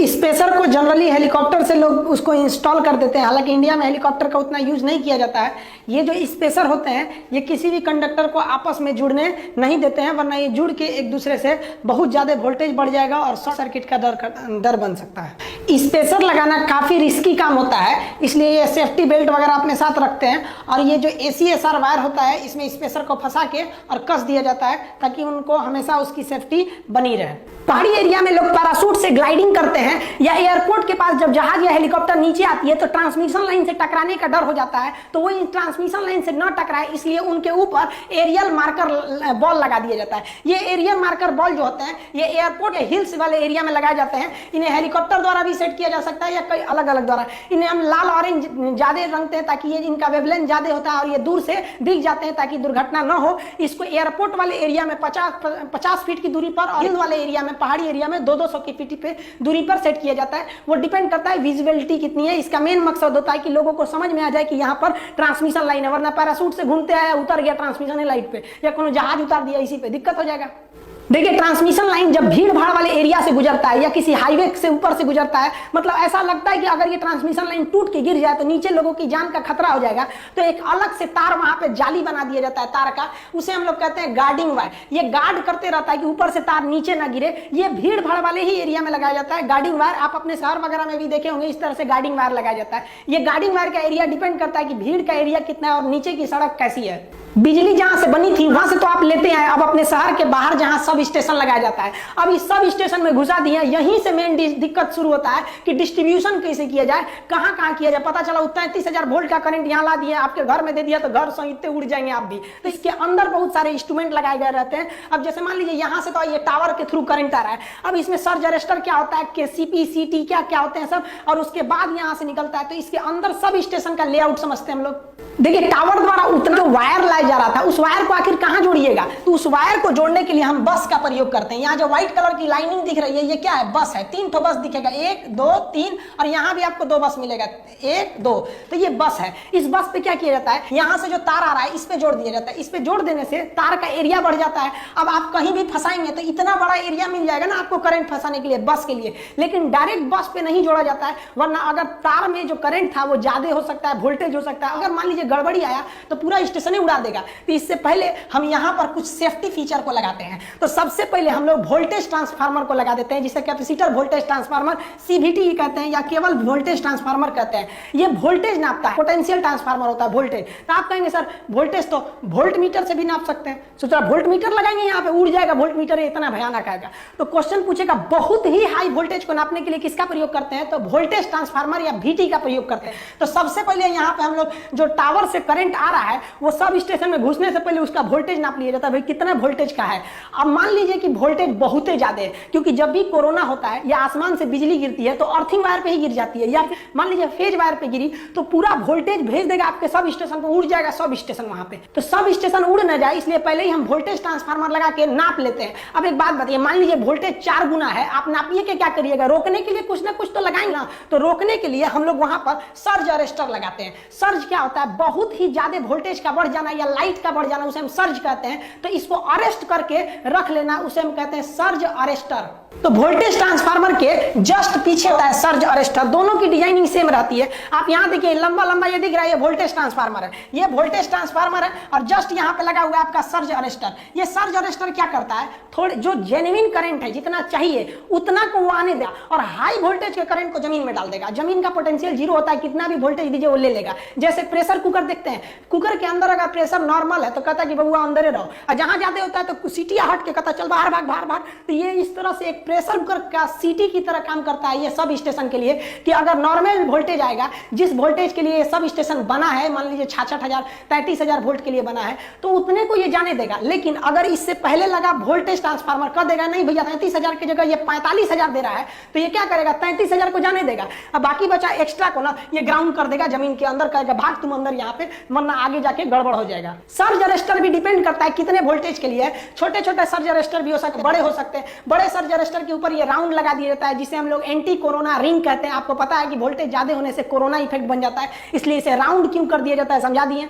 Spacer को generally helicopter से लोग उसको इंस्टॉल कर देते हैं, हालांकि इंडिया में हेलीकॉप्टर का उतना यूज नहीं किया जाता है। ये जो स्पेसर होते हैं ये किसी भी कंडक्टर को आपस में जुड़ने नहीं देते हैं, वरना ये जुड़ के एक दूसरे से बहुत ज़्यादा वोल्टेज बढ़ जाएगा और शॉर्ट सर्किट का डर बन सकता है। स्पेसर लगाना काफ़ी रिस्की काम होता है, इसलिए ये सेफ्टी बेल्ट वगैरह अपने साथ रखते हैं। और ये जो ACSR वायर होता है इसमें स्पेसर को फंसा के और कस दिया जाता है ताकि उनको हमेशा उसकी सेफ्टी बनी रहे। पहाड़ी एरिया में लोग पैराशूट से ग्लाइडिंग करते हैं या एयरपोर्ट के पास जब जहाज या हेलीकॉप्टर नीचे आती है तो ट्रांसमिशन लाइन से टकराने का डर हो जाता है, तो वो ट्रांसमिशन लाइन से न टकराए इसलिए उनके ऊपर एरियल मार्कर बॉल लगा दिया जाता है। ये एरियल मार्कर बॉल जो होते हैं ये एयरपोर्ट या हिल्स वाले एरिया में लगाए जाते हैं। इन्हें हेलीकॉप्टर द्वारा भी सेट किया जा सकता है या कई अलग अलग द्वारा। इन्हें हम लाल ऑरेंज ज्यादा रंगते हैं ताकि ये इनका वेवलेंथ ज्यादा होता है और ये दूर से दिख जाते हैं ताकि दुर्घटना न हो। इसको एयरपोर्ट वाले एरिया में 50 फीट की दूरी पर और हिल वाले एरिया में, पहाड़ी एरिया में 200 की फीट पे दूरी पर सेट किया जाता है। वो डिपेंड करता है विजिबिलिटी कितनी है। इसका मेन मकसद होता है कि लोगों को समझ में आ जाए कि यहाँ पर ट्रांसमिशन लाइन है, वरना पैराशूट से घूमते आया उतर गया ट्रांसमिशन लाइन पे या कोनो जहाज उतार दिया इसी पे, दिक्कत हो जाएगा। देखिए ट्रांसमिशन लाइन जब भीड़ भाड़ वाले एरिया से गुजरता है या किसी हाईवे से ऊपर से गुजरता है, मतलब ऐसा लगता है कि अगर ये ट्रांसमिशन लाइन टूट के गिर जाए तो नीचे लोगों की जान का खतरा हो जाएगा, तो एक अलग से तार वहां पे जाली बना दिया जाता है तार का, उसे हम लोग कहते हैं गार्डिंग वायर। ये गार्ड करते रहता है कि ऊपर से तार नीचे ना गिरे। ये भीड़ भाड़ वाले ही एरिया में लगाया जाता है गार्डिंग वायर। आप अपने शहर वगैरह में भी देखे होंगे इस तरह से गार्डिंग वायर लगाया जाता है। ये गार्डिंग वायर का एरिया डिपेंड करता है कि भीड़ का एरिया कितना है और नीचे की सड़क कैसी है। बिजली जहां से बनी थी वहां से तो आप लेते हैं, अब अपने शहर के बाहर जहां सब स्टेशन लगाया जाता है, अब इस सब स्टेशन में घुसा दिए। यहीं से मेन दिक्कत शुरू होता है कि डिस्ट्रीब्यूशन कैसे किया जाए, कहां कहां किया जाए। पता चला 33,000 वोल्ट का करंट यहां ला दिया, आपके घर में दे दिया तो घर सहित उड़ जाएंगे आप भी। तो इसके अंदर बहुत सारे इंस्ट्रूमेंट लगाए गए रहते हैं। अब जैसे मान लीजिए यहां से तो ये टावर के थ्रू करंट आ रहा है, अब इसमें सर्ज अरेस्टर क्या होता है, KCP CT क्या होते हैं सब, और उसके बाद यहां से निकलता है। तो इसके अंदर सब स्टेशन का लेआउट समझते हैं हम लोग। देखिए टावर द्वारा उतना वायर लाया जा रहा था, उस वायर को आखिर कहां जोड़िएगा, तो उस वायर को जोड़ने के लिए हम बस का प्रयोग करते हैं। यहाँ जो व्हाइट कलर की लाइनिंग दिख रही है ये क्या है, बस है। 3 ठो बस दिखेगा, 1 2 3, और यहाँ भी आपको 2 बस मिलेगा, 1 2। तो ये बस है। इस बस पे क्या किया जाता है, यहाँ से जो तार आ रहा है इस पे जोड़ दिया जाता है। इस पे जोड़ देने से तार का एरिया बढ़ जाता है। अब आप कहीं भी फंसाएंगे तो इतना बड़ा एरिया मिल जाएगा ना आपको करंट फंसाने के लिए बस के लिए। लेकिन डायरेक्ट बस पे नहीं जोड़ा जाता है, वरना अगर तार में जो करंट था वो ज्यादा हो सकता है, वोल्टेज हो सकता है। अगर मान लीजिए गड़बड़ी आया तो पूरा स्टेशन ही उड़ा देगा। तो इससे पहले हम यहाँ पर कुछ सेफ्टी फीचर को लगाते हैं। तो सबसे पहले हम लोग वोल्टेज ट्रांसफार्मर को लगा देते हैं, जिसे कैपेसिटर वोल्टेज ट्रांसफार्मर CVT कहते हैं या केवल वोल्टेज ट्रांसफार्मर कहते हैं। ये वोल्टेज नापता है, पोटेंशियल ट्रांसफार्मर होता है वोल्टेज। तो आप कहेंगे सर वोल्टेज तो वोल्ट मीटर से भी नाप सकते हैं, सोचा वोल्ट मीटर लगाएंगे यहाँ पे उड़ जाएगा वोल्ट मीटर, इतना भयानक आएगा। तो क्वेश्चन पूछेगा बहुत ही हाई वोल्टेज को नापने के लिए किसका प्रयोग करते हैं, तो वोल्टेज ट्रांसफार्मर या VT का प्रयोग करते हैं। तो सबसे पहले यहाँ पे हम लोग जो टावर से करंट आ रहा है वो सब स्टेशन में घुसने से पहले उसका वोल्टेज नाप लिया जाता है, भाई कितना वोल्टेज का है। अब मान लीजिए कि वोल्टेज बहुत ही ज्यादा है, क्योंकि जब भी कोरोना होता है या आसमान से बिजली गिरती है तो अर्थिंग वायर पे ही गिर जाती है, या मान लीजिए फेज वायर पे गिरी तो पूरा वोल्टेज भेज देगा आपके सब स्टेशन को, उड़ जाएगा सब स्टेशन वहां पे। तो सब स्टेशन उड़ ना जाए इसलिए पहले ही हम वोल्टेज ट्रांसफार्मर लगा के नाप लेते हैं। अब एक बात बताइए, मान लीजिए वोल्टेज 4 गुना है, आप नापिए के क्या करिएगा, रोकने के लिए कुछ ना कुछ तो लगाएंगे ना। तो रोकने के लिए हम लोग वहां पर सर्ज अरेस्टर लगाते हैं। सर्ज क्या होता है, बहुत ही ज्यादा वोल्टेज का बढ़ जाना या लाइट का बढ़ जाना, उसे हम सर्ज कहते हैं। तो इसको अरेस्ट करके रख लेना, उसे हम कहते हैं सर्ज अरेस्टर। तो वोल्टेज ट्रांसफार्मर के जस्ट पीछे होता है सर्ज अरेस्टर। दोनों की डिजाइनिंग सेम रहती है। आप यहाँ देखिए लंबा लंबा ये दिख रहा है, ये वोल्टेज ट्रांसफार्मर है, ये वोल्टेज ट्रांसफार्मर है, और जस्ट यहाँ पे लगा हुआ है आपका सर्ज अरेस्टर। ये सर्ज अरेस्टर क्या करता है, थोड़े जो जेन्युइन करंट है जितना चाहिए उतना को वो आने देगा, और हाई वोल्टेज के करंट को जमीन में डाल देगा। जमीन का पोटेंशियल 0 होता है, कितना भी वोल्टेज दीजिए वो ले लेगा। जैसे प्रेशर कुकर देखते हैं, कुकर के अंदर अगर प्रेशर नॉर्मल है तो कहता है कि बबुआ अंदर रहो, और जहां जाते होता है तो सीटी हट के कहता चल बाहर भाग बाहर भाग। तो ये इस तरह से एक प्रेशर कुकर का सीटी की तरह काम करता है ये सब स्टेशन के लिए, कि अगर नॉर्मल वोल्टेज आएगा, जिस वोल्टेज के लिए ये सब स्टेशन बना है, मान लीजिए 66,000 33,000 वोल्ट के लिए बना है, तो उतने को ये जाने देगा। लेकिन अगर इससे पहले लगा वोल्टेज ट्रांसफार्मर कर देगा, नहीं भैया 33,000 की जगह ये 45,000 दे रहा है, तो ये क्या करेगा, 33,000 को जाने देगा। अब बाकी बचा एक्स्ट्रा को ना ये ग्राउंड कर देगा जमीन के अंदर, कहेगा भाग तुम अंदर यहाँ पे, वरना आगे जाके गड़बड़ हो जाएगा। सर्ज अरेस्टर भी डिपेंड करता है कितने वोल्टेज के लिए। छोटे छोटे सर्ज अरेस्टर भी हो सकते हैं, बड़े हो सकते हैं। बड़े सर्ज अरेस्टर के ऊपर ये राउंड लगा दिया जाता है, जिसे हम लोग एंटी कोरोना रिंग कहते हैं। आपको पता है कि वोल्टेज ज्यादा होने से कोरोना इफेक्ट बन जाता है, इसलिए इसे राउंड क्यों कर दिया जाता है, समझा दिए।